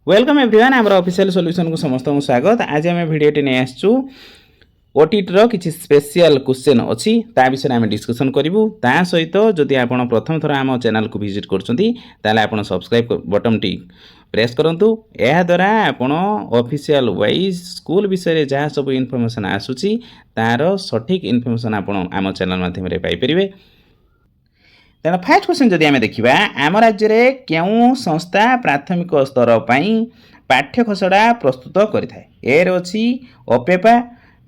Welcome everyone आम official solution को समस्त स्वागत। आज आम भिडियोटी नहीं आसचु ओटीटी किसी स्पेशल क्वेश्चन अच्छी ता विषय आम डिस्कसन करूँ। ता सहित जदि आप प्रथम थर आम चैनल को विजिट कर सब्सक्राइब बटन टी प्रेस करूँ। यह द्वारा आपण ऑफिशियल वाइज स्कूल विषय जहाँ सब इनफॉरमेशन आसूची तार सठिक इनफॉरमेशन आप आम चैनल माध्यम पाइपर। तेना फास्ट क्वेश्चन जदि आम देखा आम राज्य में क्यों संस्था प्राथमिक स्तर पर पाठ्य खसड़ा प्रस्तुत करें। ए रे अपेपा,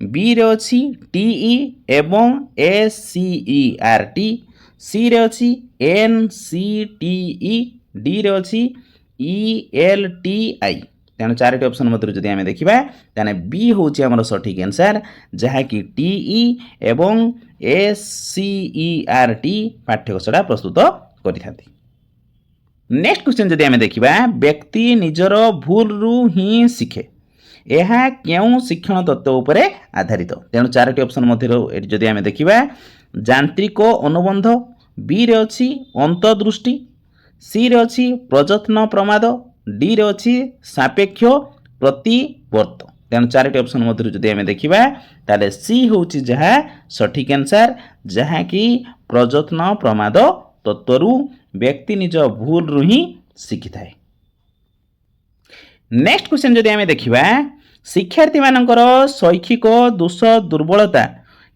बी रे अच्छी टीई एवं एसीईआरटी, सी रे अच्छी एनसीटीई, डी रे अच्छी ईएलटीआई। तेणु चारोटी ऑप्शन मध्य जदि आम देखा ताने बी हूँ आमर सठिक आंसर जहाँकि टीई एवं एसीईआरटी पाठ्यकोशड़ा प्रस्तुत करें। नेक्स्ट क्वेश्चन जदि आम देखा व्यक्ति निजर भूल रु ही शिखे यह क्यों शिक्षण तत्व उपर आधारित। तेणु चारोटी ऑप्शन मध्य जदि आम देखा यांत्रिक अनुबंध, बी रे अच्छी अंतर्दृष्टि, सी रे अच्छी प्रजत्न प्रमाद, डी रे अच्छी सापेक्ष प्रतिवर्त। तेणु चारोटी ऑप्शन मध्य जदि आम देखा ताले सी हूँ जहाँ सठिक आंसर जहाँकि प्रजत्न प्रमाद तत्वरु व्यक्ति निज भूल रु ही शिखि थाए। नेक्स्ट क्वेश्चन जदि आम देखा शिक्षार्थी मानकर शैक्षिक दोष दुर्बलता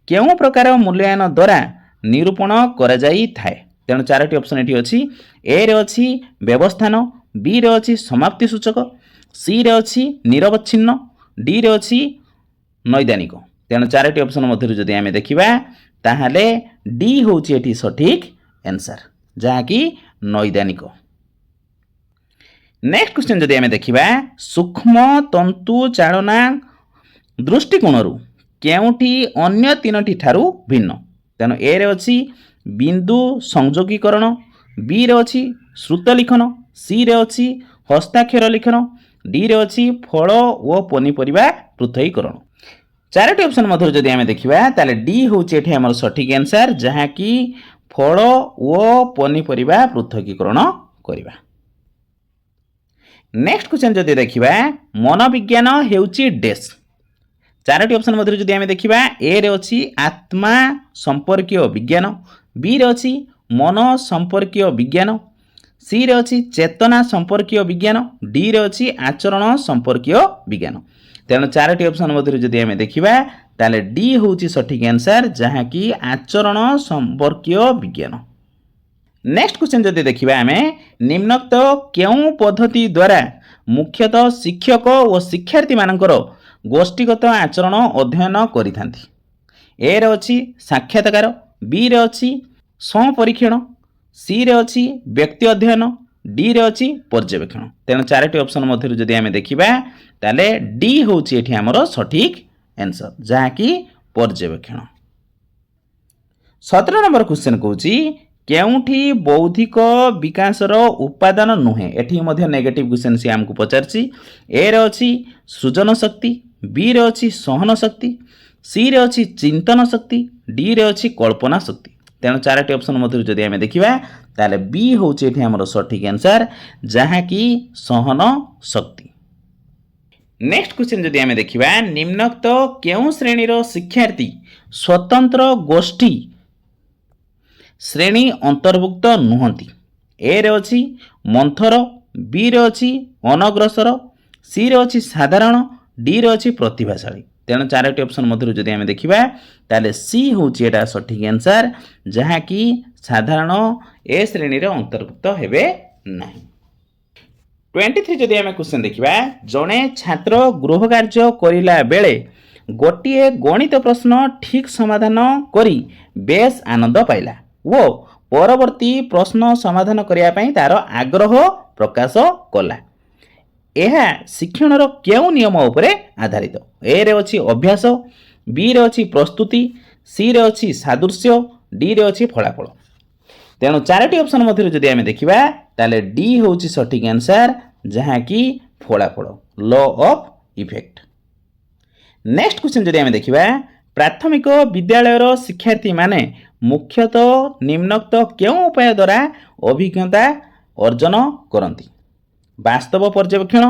केउं प्रकार मूल्यांकन द्वारा निरूपण करा जाई थाए। तेणु चारोटी ऑप्शन ये अच्छी ए रे अच्छी व्यवस्थान, बी रे अच्छी समाप्ति सूचक, सी रे अच्छी निरवच्छिन्न, डी रे अच्छी नैदानिक। तेणु चारोटी ऑप्शन मध्य जदि आम देखा ताहले डी हूँ ये सठिक आंसर जहाँकि नैदानिक। नेक्स्ट क्वेश्चन जदि आम देखा सूक्ष्म तंतु चालना दृष्टिकोण केउठी अन्य तीनोटी ठारू भिन्न। तेणु ए रे अच्छी बिंदु संयोगीकरण, बी रे अच्छी श्रुत लिखन, सी रे अच्छी हस्ताक्षर लिखन, डी रे अच्छी फल और पनीपरिबा पृथकीकरण। चारोटी ऑप्शन मध्य जदि आम देखा ताले डी हूँ ये आम सठिक आंसर जहाँकि फल और पनीपरिबा पृथकीकरण करवा। नेक्स्ट क्वेश्चन जदि देखा मनोविज्ञान हेउची डेस। चारोटी ऑप्शन मध्य जदि आम देखा ए रे अच्छी आत्मा संपर्कीय विज्ञान, बी रे अच्छी मन संपर्कीय विज्ञान, सी रे अच्छी चेतना संपर्कीय विज्ञान, डी रे अच्छी आचरण संपर्कीय विज्ञान। तेणु चारोटी ऑप्शन मध्य जदि आम देखा ताले डी हूँ सठिक आंसर जहाँकि आचरण संपर्कीय विज्ञान। नेक्स्ट क्वेश्चन जदि देखा आम निम्नोक्त केउं पद्धति द्वारा मुख्यतः शिक्षक और शिक्षार्थी मानकर गोष्ठीगत आचरण अध्ययन करिथांती। ए रे अच्छी साक्षात्कार, बी रे अच्छी संपरीक्षण, सी रे अच्छी व्यक्ति अध्ययन, डी रे अच्छी पर्यवेक्षण। तेणु चारोटी ऑप्शन मध्य जदि आम देखा ताले डी हूँ ये आमर सठिक आंसर जहाँकि पर्यवेक्षण। 17 नंबर क्वेश्चन कहूँ केउठी बौद्धिक विकासर उपादान नुहे। एठी मध्य नेगेटिव क्वेश्चन सी आमको पचारछि। ए रे अच्छी सृजन शक्ति, बी रे अच्छी सहन शक्ति, सी रे अच्छी चिंतन शक्ति, डी रे अच्छी कल्पना शक्ति। तेणु चारोटी ऑप्शन मध्य जदि आम देखा ताले बी हूँ ये आमर सठिक आंसर जहाँकि सहन शक्ति। नेक्स्ट क्वेश्चन जदि आम देखा निम्नोक्त केउं श्रेणीर शिक्षार्थी स्वतंत्र गोष्ठी श्रेणी अंतर्भुक्त नुहंती। ए रे अच्छी मंथर, बी रे अच्छी अनग्रसर, सी रे अच्छी साधारण, डी रे अच्छी प्रतिभाशाली। तेणु चारोटी ऑप्शन मध्य जदि आम देखा ताले सी हूँ ये सठिक आंसर जहाँकि साधारण ए श्रेणी अंतर्भुक्त हेबे नहीं। 23 जदि आम क्वेश्चन देखा जड़े छात्र गृह कार्य करिला बेले गोटे गणित प्रश्न ठीक समाधान करी बेस आनंद पाइला वो परवर्ती प्रश्न समाधान करने तार आग्रह प्रकाश कला। यह शिक्षण केउं नियम उपरे आधारित। ए रे अच्छी अभ्यास, बी रे अच्छी प्रस्तुति, सी रे अच्छी सादृश्य, डी रे अच्छी फलाफल। तेणु चारोटी ऑप्शन मध्य जदि आम देखा ताले डी हूँ सठिक आंसर जहाँकि फलाफल law of effect. Next question जदि आम देखा प्राथमिक विद्यालयर शिक्षार्थी माने मुख्यतः निम्नोक्त केउं उपाय द्वारा अभिज्ञता अर्जन करती। वास्तव पर्यवेक्षण,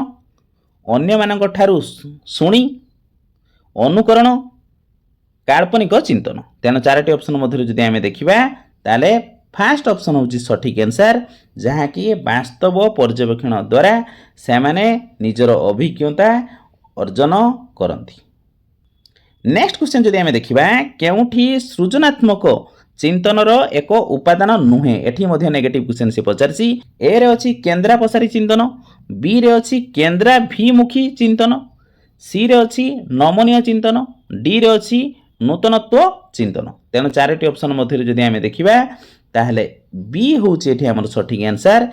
ଅନ୍ୟମାନଙ୍କ ଠାରୁ ଶୁଣି ଅନୁକରଣ କାଳ୍ପନିକ ଚିନ୍ତନ। ତେଣୁ ଚାରୋଟି ଅପସନ୍ ମଧ୍ୟରୁ ଯଦି ଆମେ ଦେଖିବା ତାହେଲେ ଫାଷ୍ଟ ଅପସନ୍ ହେଉଛି ସଠିକ୍ ଆନ୍ସର୍, ଯାହାକି ବାସ୍ତବ ପର୍ଯ୍ୟବେକ୍ଷଣ ଦ୍ୱାରା ସେମାନେ ନିଜର ଅଭିଜ୍ଞତା ଅର୍ଜନ କରନ୍ତି। ନେକ୍ସଟ କ୍ୱେଶ୍ଚନ୍ ଯଦି ଆମେ ଦେଖିବା, କେଉଁଠି ସୃଜନାତ୍ମକ ଚିନ୍ତନର ଏକ ଉପାଦାନ ନୁହେଁ? ଏଠି ମଧ୍ୟ ନେଗେଟିଭ୍ କ୍ୱେଶ୍ଚନ୍ ସେ ପଚାରିଛି। ଏ ରେ ଅଛି କେନ୍ଦ୍ରାପସାରୀ ଚିନ୍ତନ, ବି ରେ ଅଛି କେନ୍ଦ୍ରାଭିମୁଖୀ ଚିନ୍ତନ, ସି ରେ ଅଛି ନମନୀୟ ଚିନ୍ତନ, ଡି ରେ ଅଛି ନୂତନତ୍ୱ ଚିନ୍ତନ। ତେଣୁ ଚାରୋଟି ଅପସନ୍ ମଧ୍ୟରୁ ଯଦି ଆମେ ଦେଖିବା ତାହେଲେ ବି ହେଉଛି ଏଠି ଆମର ସଠିକ୍ ଆନ୍ସର୍,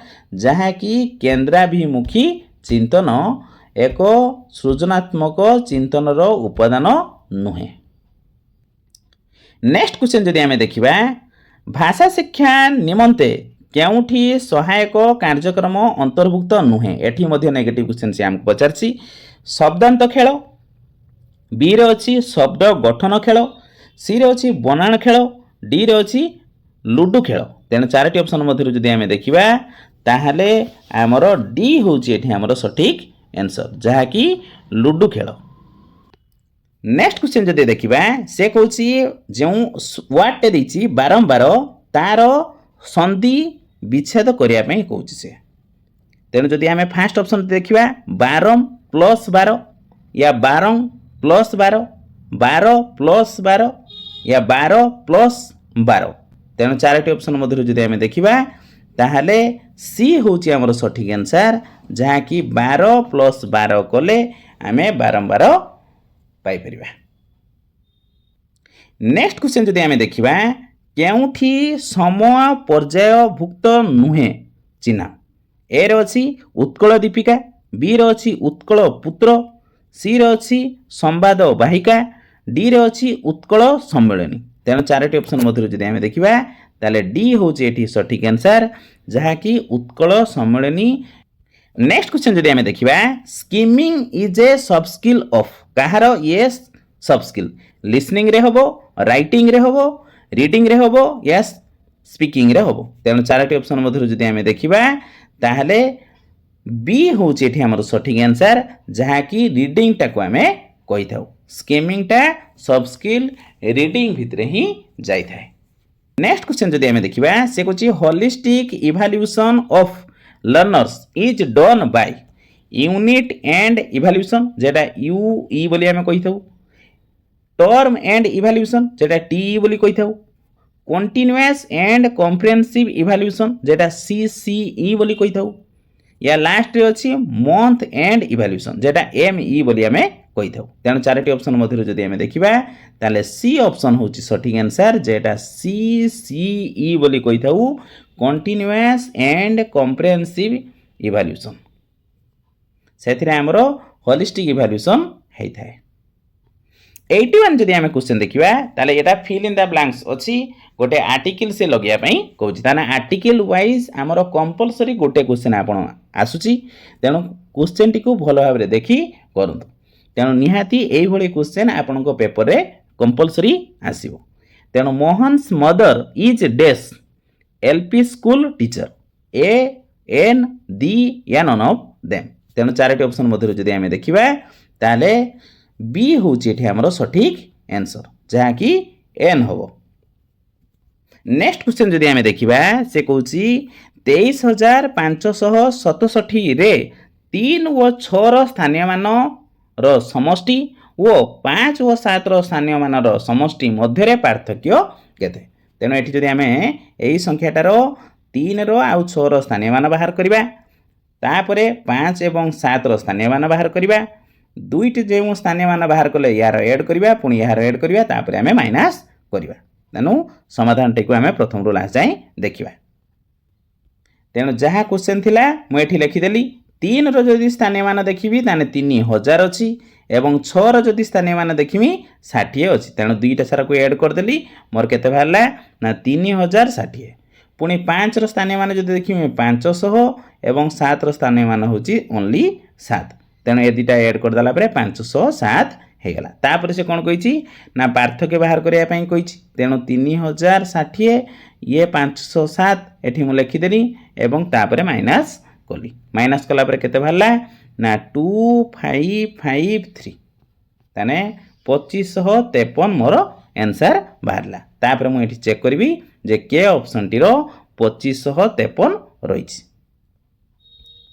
ଯାହାକି କେନ୍ଦ୍ରାଭିମୁଖୀ ଚିନ୍ତନ ଏକ ସୃଜନାତ୍ମକ ଚିନ୍ତନର ଉପାଦାନ ନୁହେଁ। ନେକ୍ସଟ କ୍ୱେଶ୍ଚନ୍ ଯଦି ଆମେ ଦେଖିବା, ଭାଷା ଶିକ୍ଷା ନିମନ୍ତେ କେଉଁଠି ସହାୟକ କାର୍ଯ୍ୟକ୍ରମ ଅନ୍ତର୍ଭୁକ୍ତ ନୁହେଁ? ଏଠି ମଧ୍ୟ ନେଗେଟିଭ୍ କ୍ୱେଶ୍ଚନ୍ ସେ ଆମକୁ ପଚାରିଛି। ଶବ୍ଦାନ୍ତ ଖେଳ, ବି ରେ ଅଛି ଶବ୍ଦ ଗଠନ ଖେଳ, ସି ରେ ଅଛି ବନାନ ଖେଳ, ଡି ରେ ଅଛି ଲୁଡୁ ଖେଳ। ତେଣୁ ଚାରୋଟି ଅପସନ୍ ମଧ୍ୟରୁ ଯଦି ଆମେ ଦେଖିବା ତାହେଲେ ଆମର ଡି ହେଉଛି ଏଠି ଆମର ସଠିକ୍ ଆନ୍ସର୍, ଯାହାକି ଲୁଡୁ ଖେଳ। ନେକ୍ସଟ କ୍ୱେଶ୍ଚନ୍ ଯଦି ଦେଖିବା, ସେ କହୁଛି ଯେଉଁ ୱାର୍ଡଟେ ଦେଇଛି ବାରମ୍ବାର ତାର ସନ୍ଧି ବିଚ୍ଛେଦ କରିବା ପାଇଁ କହୁଛି ସେ। ତେଣୁ ଯଦି ଆମେ ଫାଷ୍ଟ ଅପସନ୍ ଦେଖିବା ବାରମ ପ୍ଲସ୍ 12 या 12 ପ୍ଲସ୍ 12, 12 ପ୍ଲସ୍ 12 या 12 ପ୍ଲସ୍ 12। ତେଣୁ ଚାରୋଟି ଅପସନ୍ ମଧ୍ୟରୁ ଯଦି ଆମେ ଦେଖିବା ତାହେଲେ ସି ହେଉଛି ଆମର ସଠିକ୍ ଆନ୍ସର୍, ଯାହାକି 12 ପ୍ଲସ୍ 12 କଲେ ଆମେ ବାରମ୍ବାର ପାଇପାରିବା। ନେକ୍ସଟ କ୍ୱେଶ୍ଚନ୍ ଯଦି ଆମେ ଦେଖିବା, କେଉଁଠି ସମୟ ପର୍ଯ୍ୟାୟଭୁକ୍ତ ନୁହେଁ ଚିହ୍ନ? ଏ ରେ ଅଛି ଉତ୍କଳ ଦୀପିକା, ବି ରେ ଅଛି ଉତ୍କଳ ପୁତ୍ର, ସି ରେ ଅଛି ସମ୍ବାଦ ବାହିକା, ଡି ରେ ଅଛି ଉତ୍କଳ ସମ୍ମିଳନୀ। ତେଣୁ ଚାରୋଟି ଅପସନ୍ ମଧ୍ୟରୁ ଯଦି ଆମେ ଦେଖିବା ତାହେଲେ ଡି ହେଉଛି ଏଠି ସଠିକ୍ ଆନ୍ସର୍, ଯାହାକି ଉତ୍କଳ ସମ୍ମିଳନୀ। ନେକ୍ସଟ କ୍ୱେଶ୍ଚନ୍ ଯଦି ଆମେ ଦେଖିବା, skimming is a sub skill of, କାହାର ଇଏ ସବ୍ ସ୍କିଲ୍? ଲିସନିଂରେ ହେବ, ରାଇଟିଂରେ ହେବ, ରିଡ଼ିଂରେ ହେବ, ୟା ସ୍ପିକିଂରେ ହେବ। ତେଣୁ ଚାରୋଟି ଅପସନ୍ ମଧ୍ୟରୁ ଯଦି ଆମେ ଦେଖିବା ତାହେଲେ ବି ହେଉଛି ଏଠି ଆମର ସଠିକ୍ ଆନ୍ସର୍, ଯାହାକି ରିଡ଼ିଂଟାକୁ ଆମେ କହିଥାଉ। ସ୍କିମିଂଟା ସବ୍ ସ୍କିଲ୍ ରିଡ଼ିଂ ଭିତରେ ହିଁ ଯାଇଥାଏ। ନେକ୍ସଟ କ୍ୱେଶ୍ଚନ୍ ଯଦି ଆମେ ଦେଖିବା, ସେ କହୁଛି holistic evaluation of learners is done by unit and evaluation, যেটা ୟୁଇ ବୋଲି ଆମେ କହିଥାଉ, ଟର୍ମ ଆଣ୍ଡ ଇଭାଲ୍ୟୁସନ୍, যেটা ଟିଇ ବୋଲି କହିଥାଉ, କଣ୍ଟିନ୍ୟୁଅସ୍ ଆଣ୍ଡ କମ୍ପ୍ରେହେନ୍ସିଭ୍ ଇଭାଲ୍ୟୁସନ୍, যেটা ସିସିଇ ବୋଲି କହିଥାଉ, या लास्ट रे अछि मंथ एंड इवैल्यूएशन, जेटा एमई बोली आमे कहिथाउ। तेणु चारोटी ऑप्शन मध्यरु जदि आमे देखिबा ताले सी ऑप्शन होछि सठिक आंसर, जेटा सीसीई बोली कहिथाउ, कंटीन्यूअस एंड कॉम्प्रिहेंसिव इवैल्यूएशन। सेथिरे हमरो होलिस्टिक इवैल्यूएशन हेइथाय। 81 जदि आमे क्वेश्चन देखिबा ताले एटा फिल इन द ब्लैंक्स अछि, गोटे आर्टिकल से लगिया पई कहउछि, ताना आर्टिकल वाइज हमरो कंपलसरी गोटे क्वेश्चन आपण आसुछि। तेणु क्वेश्चन टी को भलो भाबरे देखि करंतु। तेणु निहाती एई भली क्वेश्चन आपनको पेपर रे कंपलसरी आसीबो। तेणु Mohan's mother is dash LP school teacher, a an the या नन ऑफ देम। तेणु चारोटी ऑप्शन मध्यरु जदि आमे देखिबा ताले बी होछि एठी हमरो सठिक आंसर, जहा कि एन होबो। नेक्स्ट क्वेश्चन जदि आमे देखिबा से कहउछि 23567 रे 3 व 6 रो स्थानीय मान रो समष्टि व 5 व 7 रो स्थानीय मान रो समष्टि मध्य रे पार्थक्य केते? तेनो एठी जदि आमे एई संख्याटार 3 रो आ 6 रो स्थानीय मान बाहर करिबा, तापरे 5 एवं 7 रो स्थानीय मान बाहर करिबा, दुईटी जो स्थानीय मान बाहर कले यार एड करिबा, पुणी यार एड करिबा, तापरे आमे माइनस करिबा। तेनु समाधान टेकु आमे प्रथम रो लास्ट जाय देखिबा। तेनु जहा क्वेश्चन थिला मु एठी लिखि देली, 3 रो जदि स्थानीय मान देखिबी ताने 3000 अछि एवं 6 रो जदि स्थानीय मान देखिबी 60 अछि। तेनु दुईटा सारा को ऐड कर देली, मोर केते भारला ना 3060। पुणी 5 रो स्थानीय मान जदि देखिबी 500 एवं 7 रो स्थानीय मान होची ओनली 7। तेणु ए दुटा ऐड कर दला परे 507 हे गला। तापर से कोन कहिची ना पार्थक्य बाहर करिया पई कहिची। तेणु 3060 ये 507 एठी मु लिखि देली एवं तापरे माइनस कली। माइनस कला परे केते भारला ନା 2553 ତାने 2553 मोर आंसर बाहरला तापर मु एठी चेक करबी जे के ऑप्शन टी रो 2553 रही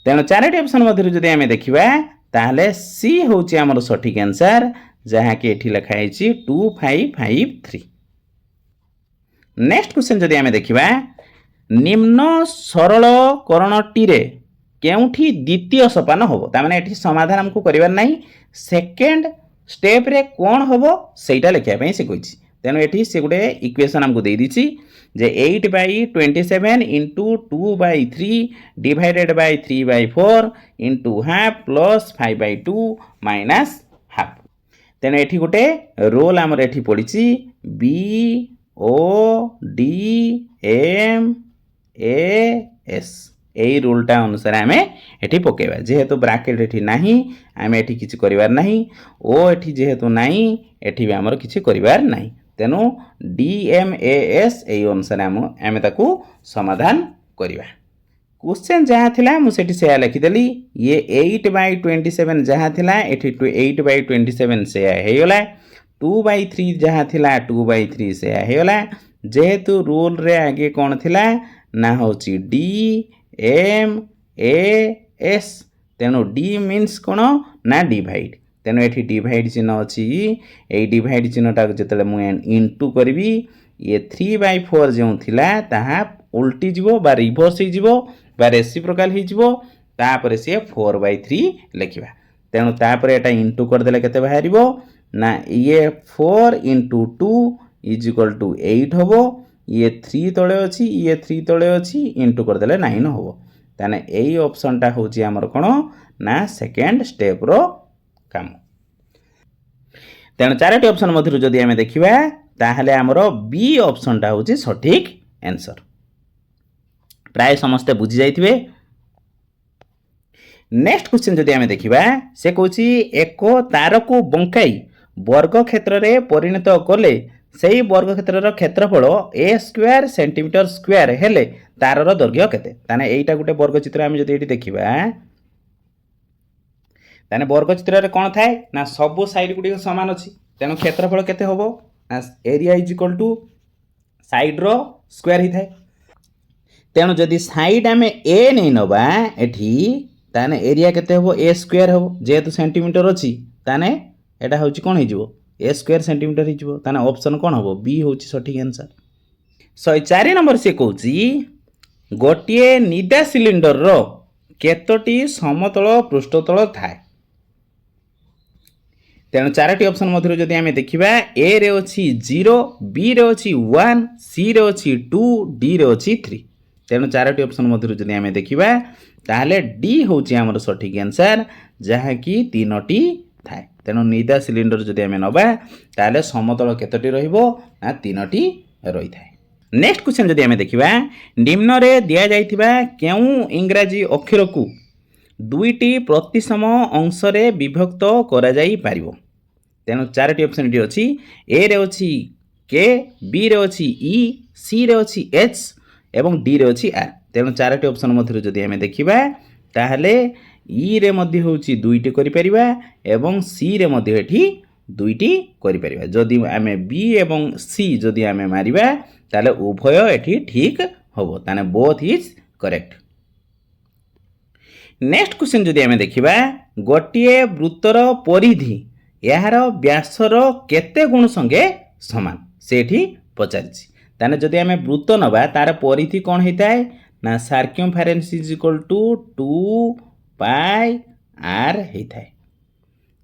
तेणु चारोटी ऑप्शन मध्य जदि आम देखा ताहले सी होची आमर सठिक आंसर जहाँ कि एठी लिखा है 2553 नेक्स्ट क्वेश्चन जदि आम देखा निम्न सरलकरण टी रे केउठी द्वितीय सोपान होबो तामाने एठी समाधान हमको करिवार नाही सेकंड स्टेप रे कोन होबो सेटा लिखिया पई से कहिछि तेनु एठी से गुटे इक्वेशन हमको दे दिछि जे 8/27 into 2/3 divided by 3/4 into half plus 5/2 minus half तेनु एठी गुटे रोल हमर एठी पडिछि BODMAS यही रूलटा अनुसार आम एठी पकेबा जेहेतु ब्राकेट एठी नाही आम एठी किछि करिवार नाही ओ एठी जेहेतु नाही एठी भी हमर किछि करिवार नाही तेनु DMAS एही अनुसार आम ताकू समाधान करिवा क्वेश्चन जहाँ थिला मु सेठी से लिखि देली ये 8/27 जहाँ थिला एठी 8/27 से हे गला 2/3 जहाँ थिला 2/3 से हे गला जेहेतु रूल रे आगे कोन थिला ना होची DMAS तेणु डी मीन्स कौन ना डिवाइड तेणु ये डिवाइड चिन्ह अच्छी ये डिवाइड चिन्हटा जो मुझे इंटू करी ये 3/4 जो थिला ताहा उल्टी जीवो बा रिवर्स हो रेसिप्रोकाल होपर सी 4/3 लिखा तेणु तापर एटा इंटू करदे केते बाहर ना ये 4 into 2 इज इक्वल टू 8 हम ये 3 तले अच्छी ये 3 तले अच्छी इंटू करदे 9 हम ताने यही ऑप्शनटा होची हमर कोन ना सेकेंड स्टेप रो काम तेणु चारोटी ऑप्शन मध्य जदि आम देखा ताहले हमर बी ऑप्शनटा होची सठिक आंसर प्राय समस्ते बुझी जाइथिबे नेक्स्ट क्वेश्चन जदि आम देखा से कहूची एक तार को बंकाई वर्ग क्षेत्र रे परिणत कले सेही वर्ग क्षेत्र क्षेत्रफल a² सेंटीमीटर स्क्वायर हेले तारर दैर्घ्य केते ताने एटा गुटे वर्ग चित्र आम जदि एठी देखिबा ताने वर्ग चित्र रे कोन थाए ना सबु साइड गुडी समान अछि तेनु क्षेत्रफल केते होबो ना area is equal to side रो स्क्वायर ही थाए तेनु जदि साइड आमे a नै नबा एठी ताने एरिया केते होबो a² होबो जेहेतु सेंटीमीटर अछि ताने एटा होछि कोन हे जिवो a² सेंटीमीटर ही जिवो ताने ऑप्शन कोन होबो बी होछि सठिक आंसर 104 नंबर से कहूची गोटिए निदा सिलिंडर रो केतोटी समतल पृष्ठतल थाए तेणु चारोटी ऑप्शन मध्य जदि आम देखा ए रे अच्छी 0 बी रे अच्छी 1 सी रे अच्छी 2 डी रे अच्छी 3 तेणु चारोटी ऑप्शन मध्य जदि आम देखा ताहले डी होची हमर सठिक आंसर जहाँ कि 3टी थाए तेणु निदा सिलिंडर जदि आम नबा ताहले समतल केतोटी रहिबो ना 3टी रही थाए नेक्स्ट क्वेश्चन जदि आम देखा निम्न रे दिया जाइथिबा केउ इंग्राजी अक्षर को दुईटी प्रतिसम अंश रे विभक्त करा जाई पारिबो तेणु चारोटी ऑप्शन डी अच्छी ए रे अच्छी के बी रे अच्छी ई सी रे अच्छी एच एवं डी रे अच्छी आर तेणु चारोटी ऑप्शन मध्य जदि आम देखा ताहले ई रे मध्य होची दुईटी करि परिबा एवं सी रे मध्य एठी दुईटी करि परिबा जदि आम बी एवं सी जदि आम मारिबा ताहले उभय एठी ठीक होबो ताने both is correct next question जदि आम देखा गोटे वृत्तर परिधि यार व्यासर केते गुण संगे समान सेठी पचारिछि ताने जदि आम वृत्त नबा तार परिधि कोन होता है ना circumference is equal to 2 pi r होता है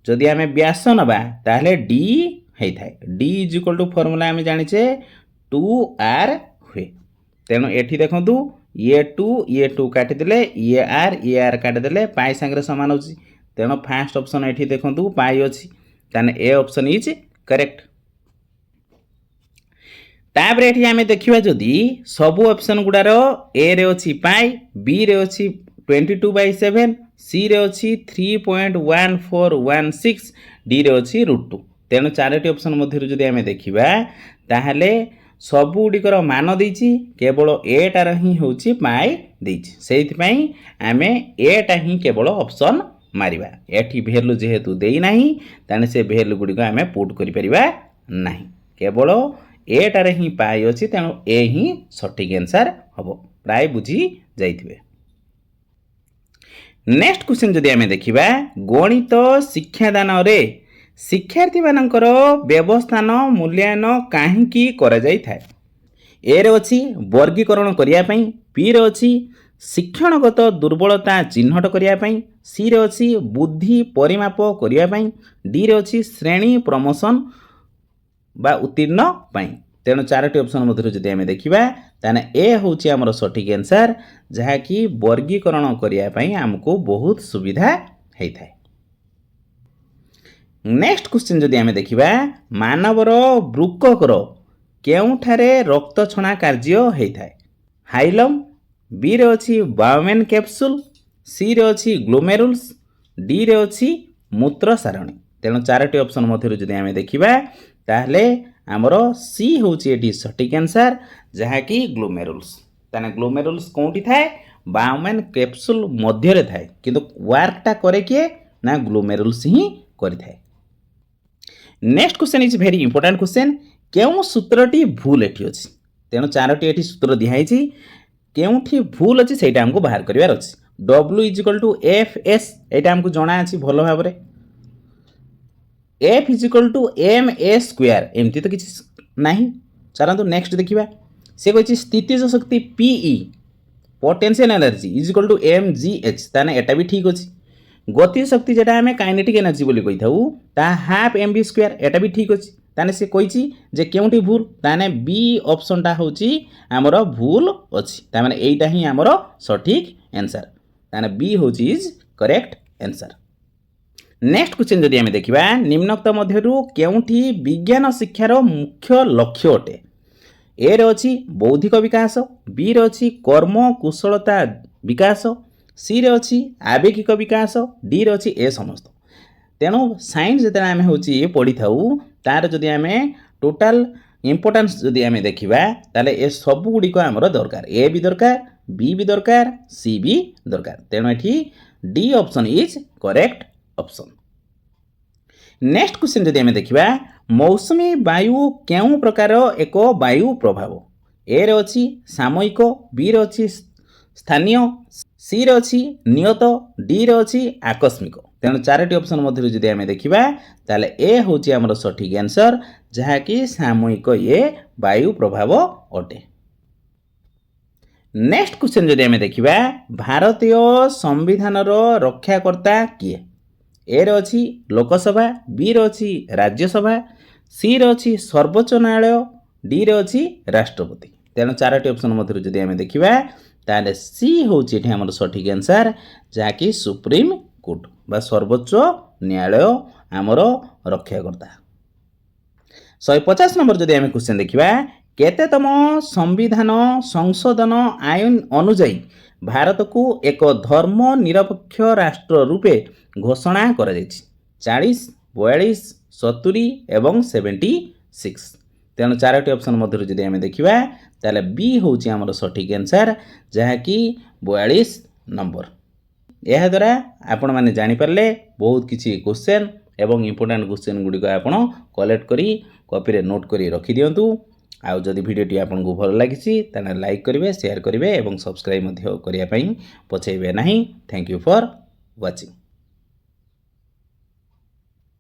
जदि आम व्यास नबा ताहले डी होता है D is equal to formula आम जानिचे 2r हुए तेणु एठी देखंतु ये 2 काटिदेले ये आर काटिदेले पाई सांगे सामान होची तेणु फास्ट ऑप्शन एठी देखंतु पाई अछि ताने ए ऑप्शन इज करेक्ट तापर एठी आमे देखिबा जदी सब ऑप्शन गुडारो ए रे अछि पाई बी रे अछि 22/7 सी रे अछि 3.1416 डी रे अछि √2 तेणु चारोटी ऑप्शन मध्य जदी आमे देखिबा ताहले सबुଗୁଡ଼ିकर मान देछि केवल एटार ही होछि पाई देछि सेहित पई आमे एटा ही केवल ऑप्शन मारिबा एठी वैल्यू जेहेतु देई नाही ताने से वैल्यू गुडी को आमे पुट करि परिबा नाही केवल ए टारे ही पाई अछि तेणु ए ही सठिक आंसर हबो प्राय बुझी जाइथिबे। नेक्स्ट क्वेश्चन जदि आमे देखिबा गणित शिक्षादान रे शिक्षार्थी मानकर व्यवस्थान मूल्यांकन काहेकि करा जाय थाए। ए रे अछि वर्गीकरण करिया पई, बी रे अछि शिक्षणगत दुर्बलता चिन्हट करिया पई, सी रे अछि बुद्धि परिमाप करिया पई, डी रे अछि श्रेणी प्रमोशन बा उत्तीर्ण पई। तेणु चारोटी ऑप्शन मध्य जदि आमे देखिबा ताने ए होछि हमर सठिक आंसर जहा कि वर्गीकरण करिया पई हमको बहुत सुविधा हेइ थाए। नेक्स्ट क्वेश्चन जदि आमे देखिबा मानवर वृक्ककर केउठारे रक्त छणा कार्य हेइ थाए। हाइलम, बी रे अछि बाउमेन कैप्सूल, सी रे अछि ग्लोमेरुल्स, डी रे अछि मूत्र सारणी। तेणु चारोटी ऑप्शन मध्य जदि आमे देखिबा ताहले हमर सी होछि एटी सठिक आंसर जहा कि ग्लोमेरुल्स। ताने ग्लोमेरुल्स कोंटी थाए बाउमेन कैप्सूल मध्य रे थाए किंतु वर्कटा करे के ना ग्लोमेरुल्स ही करि थाए। Next question is very important question केउ सूत्रटी भूल एठी अछि। तेणु चारोटी एठी सूत्र दिहाई छी केउठी भूल अछि सेटा हमको बाहर करिवार अछि। W = FS एटा हमको जणा अछि भलो भाबरे। F = ma² एमती तो किछि नाही। चलंतु नेक्स्ट देखिबा से कहछि स्थितिज शक्ति PE पोटेंशियल एनर्जी = mgh ताने एटा भी ठीक अछि। गति शक्ति जेटा हमें काइनेटिक एनर्जी बोली कहि थाउ ता हाफ mv² एटा भी ठीक अछि। ताने से कहिछि जे केउठी भूल ताने बी ऑप्शन टा होछि हमरो भूल अछि ता माने एटा ही हमरो सठिक आंसर ताने बी होछि is correct answer. Next question जदि आमे देखिबा निम्नोक्त मध्यरु केउठी विज्ञान शिक्षार मुख्य लक्ष्य अटे। ए रे अछि बौद्धिक विकास, बी रे अछि कर्म कुशलता विकास, सी रे अछि आवेगिक विकास, डी रे अछि ए समस्त। तेणु साइंस जते आमे होछि पढ़ी थाउ तार जदि आमे टोटल इंपोर्टेंस जदि आमे देखिबा ताले ए सब गुडी को हमरो दरकार ए भी दरकार बी भी दरकार सी भी दरकार तेणु एठी D option is correct option. Next question जदि आमे देखिबा मौसमी वायु केउ प्रकार एक वायु प्रभाव। ए रे अछि सामयिक, बी रे अछि स्थानीय, सी रे अछि नियत, डी रे अछि आकस्मिक। तेणु चारोटी ऑप्शन मध्य जदि आमे देखिबा ताले ए होछि हमर सठिक आंसर जहा कि सामयिक ए वायु प्रभाव अटे। नेक्स्ट क्वेश्चन जदि आमे देखिबा भारतीय संविधान रो रक्षाकर्ता किए। ए रे अछि लोकसभा, बी रे अछि राज्यसभा, सी रे अछि सर्वोच्च न्यायालय, डी रे अछि राष्ट्रपति। तेणु चारोटी ऑप्शन मध्य जदि आमे देखिबा ताले सी होछि एठी हमर सठिक आंसर जहा कि सुप्रीम कोर्ट बा सर्वोच्च न्यायालय हमर रक्षाकर्ता। 150 नंबर जदि आमे क्वेश्चन देखिबा केतेतम संविधान संशोधन आईन अनुଯାयी भारत को एक धर्म निरपेक्ष राष्ट्र रूपे घोषणा करा जायछि। 40, 42, 70 एवं 76। तेणु चारोटी ऑप्शन मध्य जदि आमे देखिबा ताले बी होछि हमर सठिक आंसर जहा कि 42 नंबर। यह द्वारा आपण माने जानि परले बहुत किछि क्वेश्चन एवं इंपोर्टेंट क्वेश्चन गुडी को आपण कलेक्ट करी कॉपी रे नोट करी रखि दियंतु। आउ जदि भिडियोटी आपको भल लागिछि ताने लाइक करिवे शेयर करिवे एवं सब्सक्राइब मध्य करिया पई पछैबे नाही। Thank you for watching.